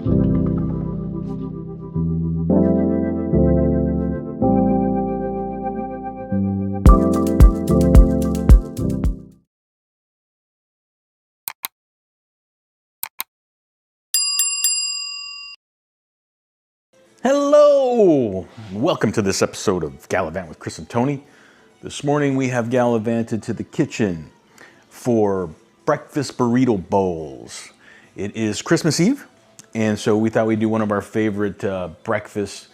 Hello! Welcome to this episode of Gallivant with Chris and Tony. This morning we have gallivanted to the kitchen for breakfast burrito bowls. It is Christmas Eve, and so we thought we'd do one of our favorite breakfasts.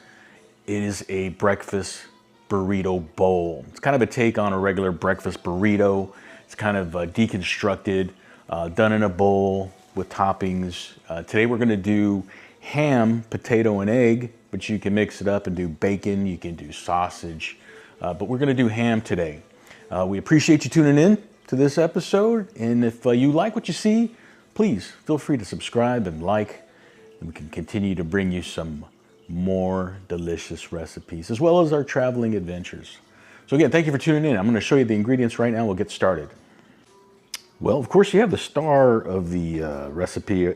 It is a breakfast burrito bowl. It's kind of a take on a regular breakfast burrito. It's kind of deconstructed, done in a bowl with toppings. Today we're gonna do ham, potato, and egg, but you can mix it up and do bacon, you can do sausage, but we're gonna do ham today. We appreciate you tuning in to this episode, and if you like what you see, please feel free to subscribe and like, and we can continue to bring you some more delicious recipes, as well as our traveling adventures. So again, thank you for tuning in. I'm gonna show you the ingredients right now. We'll get started. Well, of course, you have the star of the recipe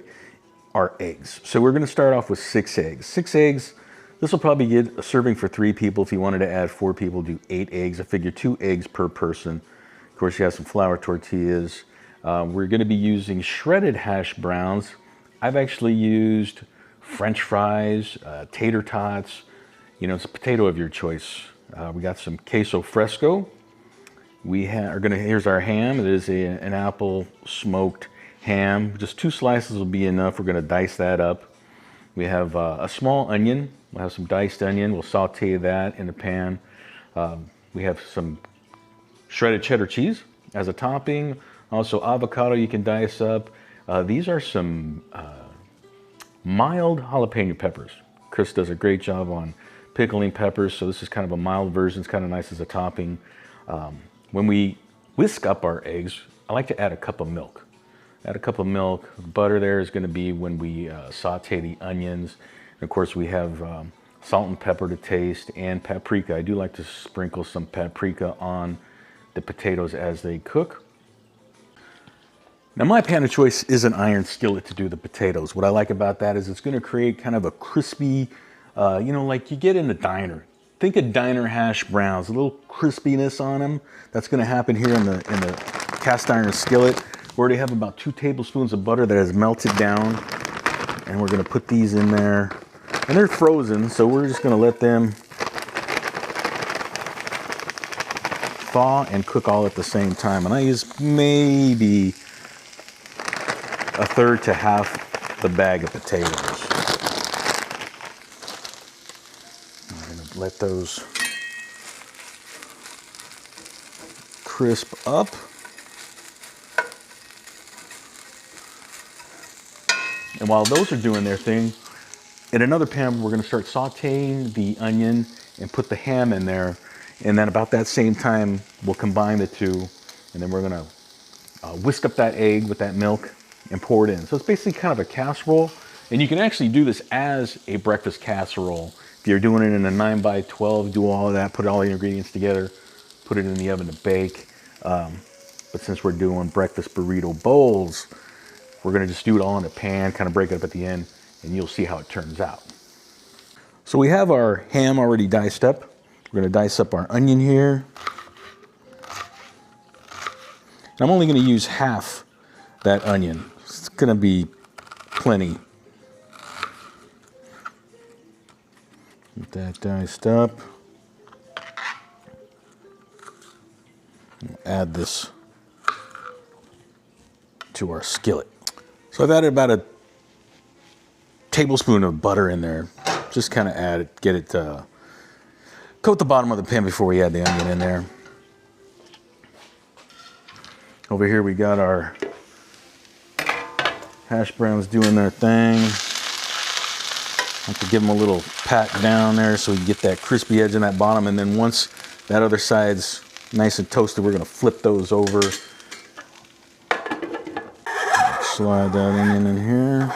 are eggs. So we're gonna start off with 6 eggs. 6 eggs, this will probably get a serving for 3 people. If you wanted to add 4 people, do 8 eggs. I figure 2 eggs per person. Of course, you have some flour tortillas. We're gonna be using shredded hash browns. I've actually used French fries, tater tots. You know, it's a potato of your choice. We got some queso fresco. Here's our ham. It is an apple smoked ham. Just 2 slices will be enough. We're gonna dice that up. We have a small onion. We'll have some diced onion. We'll saute that in the pan. We have some shredded cheddar cheese as a topping. Also avocado you can dice up. These are some mild jalapeno peppers. Chris does a great job on pickling peppers, so this is kind of a mild version. It's kind of nice as a topping. When we whisk up our eggs, I like to add a cup of milk. Add a cup of milk. Butter there is going to be when we saute the onions. And of course, we have salt and pepper to taste and paprika. I do like to sprinkle some paprika on the potatoes as they cook. Now, my pan of choice is an iron skillet to do the potatoes. What I like about that is it's going to create kind of a crispy, you know, like you get in a diner. Think of diner hash browns, a little crispiness on them. That's going to happen here in the cast iron skillet. We already have about 2 tablespoons of butter that has melted down, and we're going to put these in there. And they're frozen, so we're just going to let them thaw and cook all at the same time. And I use maybe 1/3 to half the bag of potatoes. I'm going to let those crisp up. And while those are doing their thing, in another pan, we're gonna start sauteing the onion and put the ham in there. And then about that same time, we'll combine the two. And then we're gonna whisk up that egg with that milk and pour it in. So it's basically kind of a casserole. And you can actually do this as a breakfast casserole. If you're doing it in a 9x12, do all of that, put all the ingredients together, put it in the oven to bake. But since we're doing breakfast burrito bowls, we're gonna just do it all in a pan, kind of break it up at the end, and you'll see how it turns out. So we have our ham already diced up. We're gonna dice up our onion here. And I'm only gonna use half that onion. It's gonna be plenty. Get that diced up. We'll add this to our skillet. So I've added about a tablespoon of butter in there. Just kind of add it, get it, coat the bottom of the pan before we add the onion in there. Over here we got our hash browns doing their thing. I have to give them a little pat down there so we get that crispy edge in that bottom. And then once that other side's nice and toasted, we're gonna flip those over. Slide that onion in here.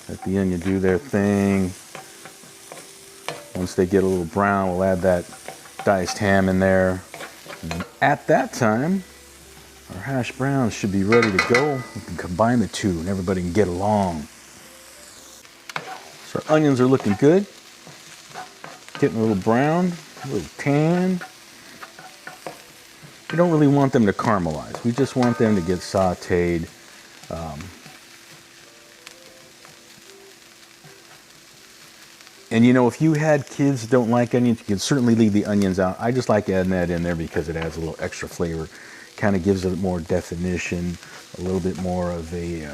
Let the onion do their thing. Once they get a little brown, we'll add that diced ham in there. And at that time, our hash browns should be ready to go. We can combine the two and everybody can get along. So our onions are looking good. Getting a little brown, a little tan. We don't really want them to caramelize. We just want them to get sauteed. And you know, if you had kids that don't like onions, you can certainly leave the onions out. I just like adding that in there because it adds a little extra flavor. Kind of gives it more definition, a little bit more of a,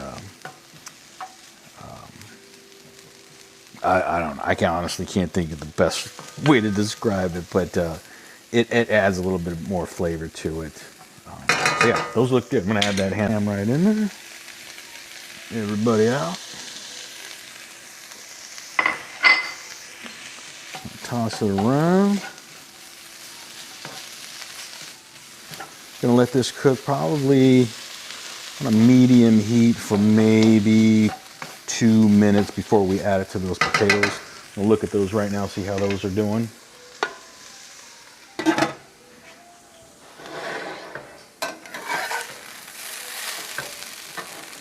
I don't know. I honestly can't think of the best way to describe it, but it adds a little bit more flavor to it. So yeah, those look good. I'm gonna add that ham right in there. Everybody out. Toss it around. Gonna let this cook probably on a medium heat for maybe 2 minutes before we add it to those potatoes. We'll look at those right now, see how those are doing.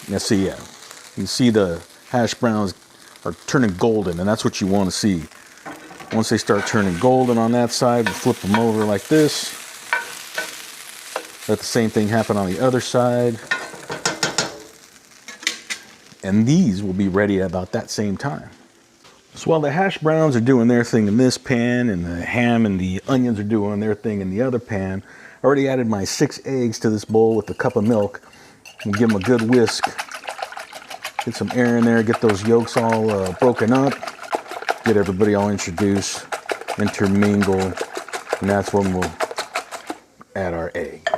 Now see, yeah, you can see the hash browns are turning golden, and that's what you want to see. Once they start turning golden on that side, we flip them over like this. Let the same thing happen on the other side. And these will be ready at about that same time. So while the hash browns are doing their thing in this pan and the ham and the onions are doing their thing in the other pan, I already added my 6 eggs to this bowl with a cup of milk. And give them a good whisk. Get some air in there, get those yolks all broken up. Get everybody all introduced, intermingle, and that's when we'll add our egg.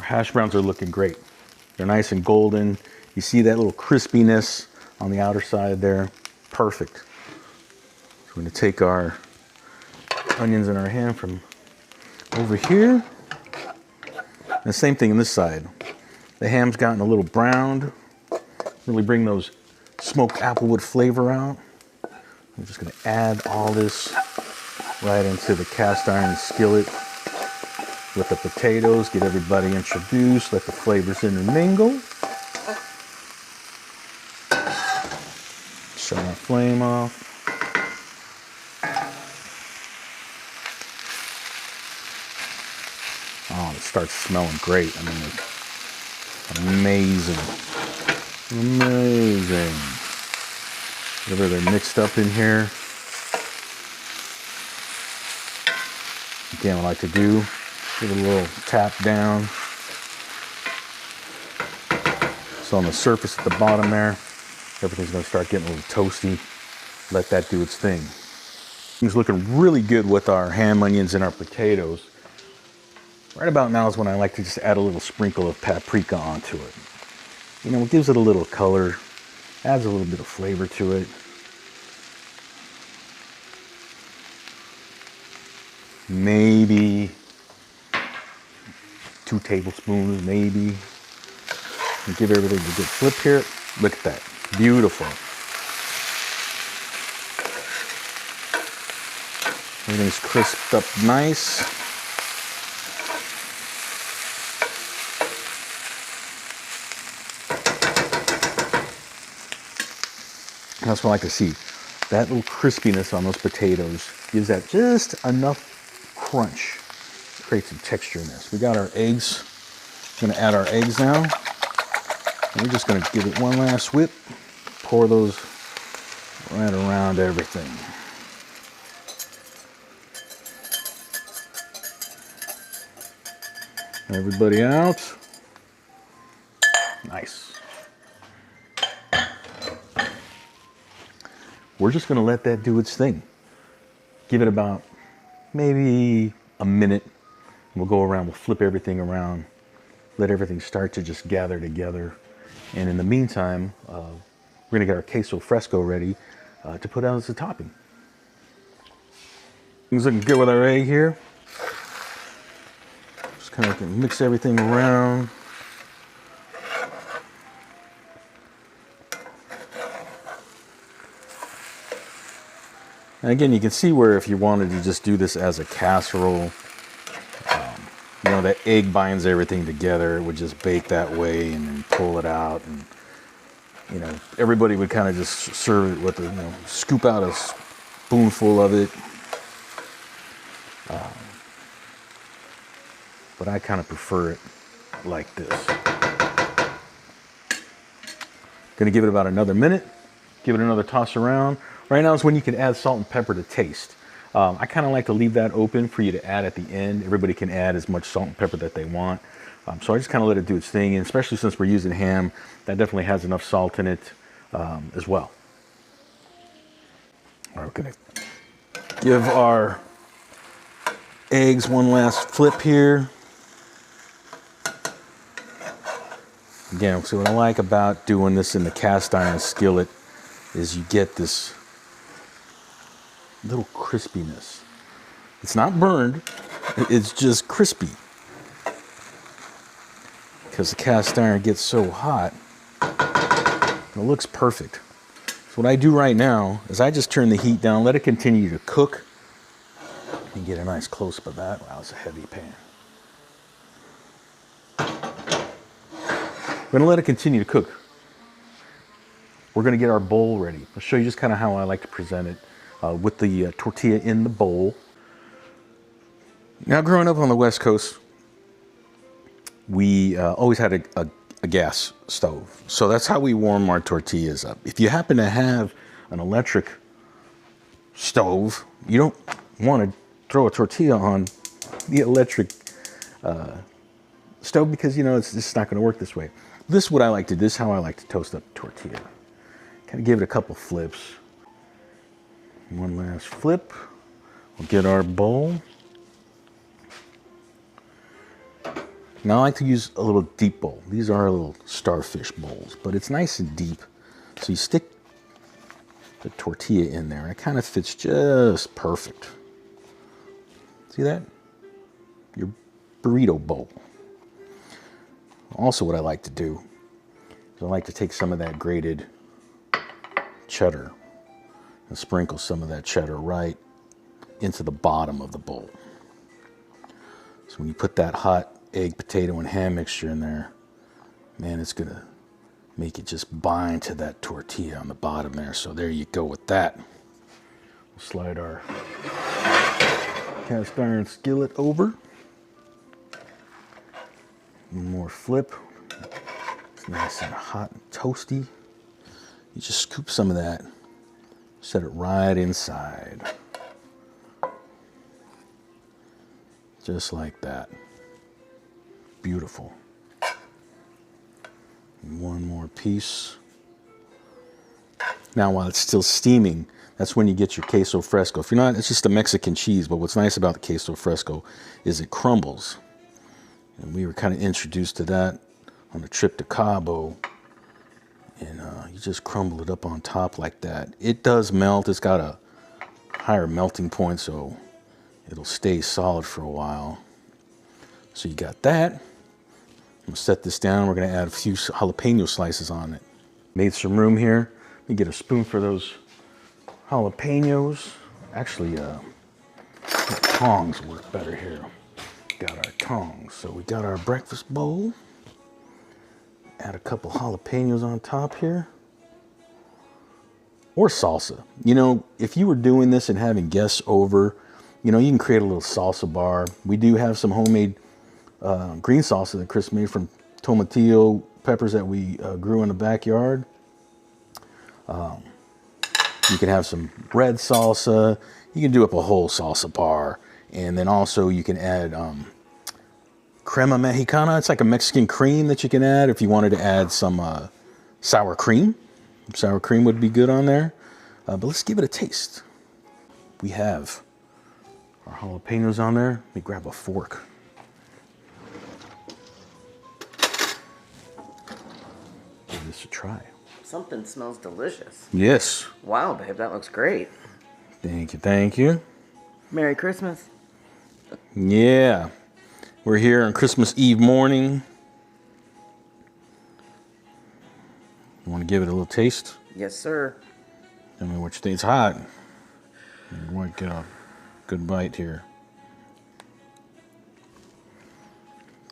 Our hash browns are looking great. They're nice and golden. You see that little crispiness on the outer side there? Perfect. So we're gonna take our onions and our ham from over here. And the same thing on this side. The ham's gotten a little browned. Really bring those smoked applewood flavor out. I'm just gonna add all this right into the cast iron skillet with the potatoes, get everybody introduced, let the flavors intermingle. Shut my flame off. Oh, it starts smelling great. I mean, it's amazing. Amazing. Whatever they're mixed up in here. Again, what I like to do, give it a little tap down. So on the surface at the bottom there, everything's gonna start getting a little toasty. Let that do its thing. It's looking really good with our ham, onions, and our potatoes. Right about now is when I like to just add a little sprinkle of paprika onto it. You know, it gives it a little color, adds a little bit of flavor to it. Maybe 2 tablespoons, maybe. And give everything a good flip here. Look at that, beautiful. Everything's crisped up nice. That's what I like to see. That little crispiness on those potatoes gives that just enough crunch to create some texture in this. We got our eggs. I'm gonna add our eggs now. And we're just gonna give it one last whip. Pour those right around everything. Everybody out. Nice. We're just gonna let that do its thing. Give it about maybe a minute. We'll go around, we'll flip everything around, let everything start to just gather together. And in the meantime, we're gonna get our queso fresco ready to put out as a topping. Things looking good with our egg here. Just kind of mix everything around. And again, you can see where if you wanted to just do this as a casserole, you know, that egg binds everything together. It would just bake that way and then pull it out. And, you know, everybody would kind of just serve it with a, you know, scoop out a spoonful of it. But I kind of prefer it like this. Gonna give it about another minute. Give it another toss around. Right now is when you can add salt and pepper to taste. I kind of like to leave that open for you to add at the end. Everybody can add as much salt and pepper that they want. So I just kind of let it do its thing, and especially since we're using ham, that definitely has enough salt in it as well. All right, we're gonna give our eggs one last flip here. Again, so what I like about doing this in the cast iron skillet is you get this little crispiness. It's not burned, it's just crispy. Because the cast iron gets so hot, it looks perfect. So what I do right now is I just turn the heat down, let it continue to cook, and get a nice close-up of that. Wow, it's a heavy pan. We're gonna let it continue to cook. We're gonna get our bowl ready. I'll show you just kind of how I like to present it with the tortilla in the bowl. Now, growing up on the West Coast, we always had a gas stove. So that's how we warm our tortillas up. If you happen to have an electric stove, you don't want to throw a tortilla on the electric stove because, you know, it's just not going to work this way. This is what I like to do. This is how I like to toast up tortilla. Kind of give it a couple flips. One last flip. We'll get our bowl. Now I like to use a little deep bowl. These are little starfish bowls, but it's nice and deep. So you stick the tortilla in there, and it kind of fits just perfect. See that? Your burrito bowl. Also, what I like to do is I like to take some of that grated cheddar and sprinkle some of that cheddar right into the bottom of the bowl. So when you put that hot egg, potato, and ham mixture in there, man, it's gonna make it just bind to that tortilla on the bottom there. So there you go with that. We'll slide our cast iron skillet over. One more flip. It's nice and hot and toasty. You just scoop some of that, set it right inside. Just like that. Beautiful. And one more piece. Now, while it's still steaming, that's when you get your queso fresco. If you're not, it's just a Mexican cheese, but what's nice about the queso fresco is it crumbles. And we were kind of introduced to that on a trip to Cabo. And you just crumble it up on top like that. It does melt. It's got a higher melting point, so it'll stay solid for a while. So you got that. I'm gonna set this down. We're gonna add a few jalapeno slices on it. Made some room here. Let me get a spoon for those jalapenos. Actually, tongs work better here. Got our tongs. So we got our breakfast bowl. Add a couple jalapenos on top here. Or salsa. You know, if you were doing this and having guests over, you know, you can create a little salsa bar. We do have some homemade green salsa that Chris made from tomatillo peppers that we grew in the backyard. You can have some red salsa. You can do up a whole salsa bar. And then also you can add crema mexicana. It's like a Mexican cream that you can add if you wanted to add some sour cream. Sour cream would be good on there. But let's give it a taste. We have our jalapenos on there. Let me grab a fork. Give this a try. Something smells delicious. Yes. Wow, babe, that looks great. Thank you, thank you. Merry Christmas. Yeah. We're here on Christmas Eve morning. You want to give it a little taste? Yes, sir. Tell me what you think. It's hot. I might get a good bite here.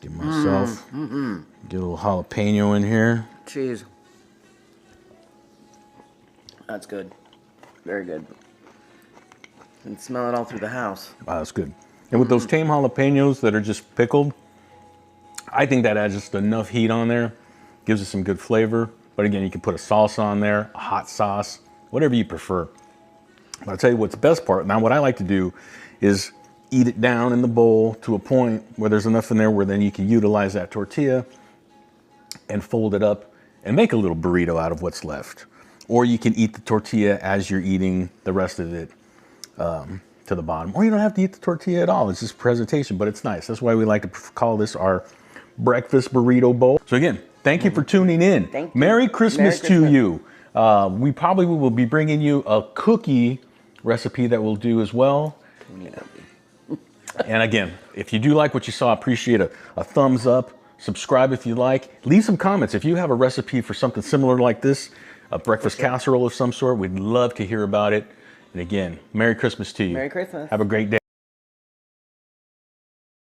Give myself, get a little jalapeno in here. Cheese. That's good. Very good. And smell it all through the house. Wow, that's good. And with those tame jalapenos that are just pickled, I think that adds just enough heat on there. Gives it some good flavor. But again, you can put a sauce on there, a hot sauce, whatever you prefer. But I'll tell you what's the best part. Now, what I like to do is eat it down in the bowl to a point where there's enough in there where then you can utilize that tortilla and fold it up and make a little burrito out of what's left. Or you can eat the tortilla as you're eating the rest of it to the bottom. Or you don't have to eat the tortilla at all. It's just presentation, but it's nice. That's why we like to call this our breakfast burrito bowl. So again, thank you for tuning in. Thank you. Merry Christmas to you. We probably will be bringing you a cookie recipe that we'll do as well. And again, if you do like what you saw, appreciate a thumbs up. Subscribe if you like. Leave some comments. If you have a recipe for something similar like this, a breakfast casserole of some sort, we'd love to hear about it. And again, Merry Christmas to you. Merry Christmas. Have a great day.